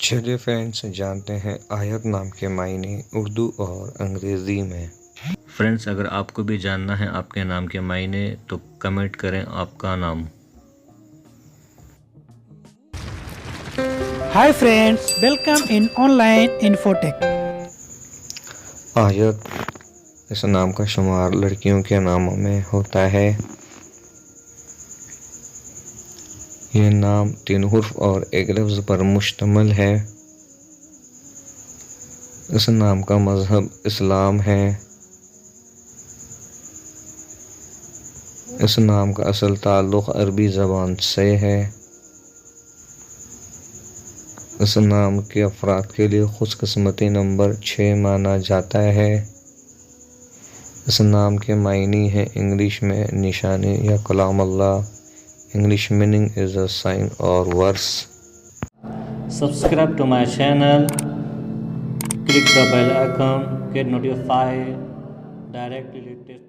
چلیے فرینڈس جانتے ہیں آیت نام کے معنی اردو اور انگریزی میں۔ فرینڈس اگر آپ کو بھی جاننا ہے آپ کے نام کے معنی تو کمنٹ کریں آپ کا نام۔ Hi friends, welcome in online Infotech. آیت اس نام کا شمار لڑکیوں کے ناموں میں ہوتا ہے۔ یہ نام 3 حرف اور ایک لفظ پر مشتمل ہے۔ اس نام کا مذہب اسلام ہے۔ اس نام کا اصل تعلق عربی زبان سے ہے۔ اس نام کے افراد کے لیے خوش قسمتی نمبر 6 مانا جاتا ہے۔ اس نام کے معنی ہیں انگلش میں نشانی یا کلام اللہ۔ English meaning is a sign or verse. Subscribe to my channel, click the bell icon, get notified directly latest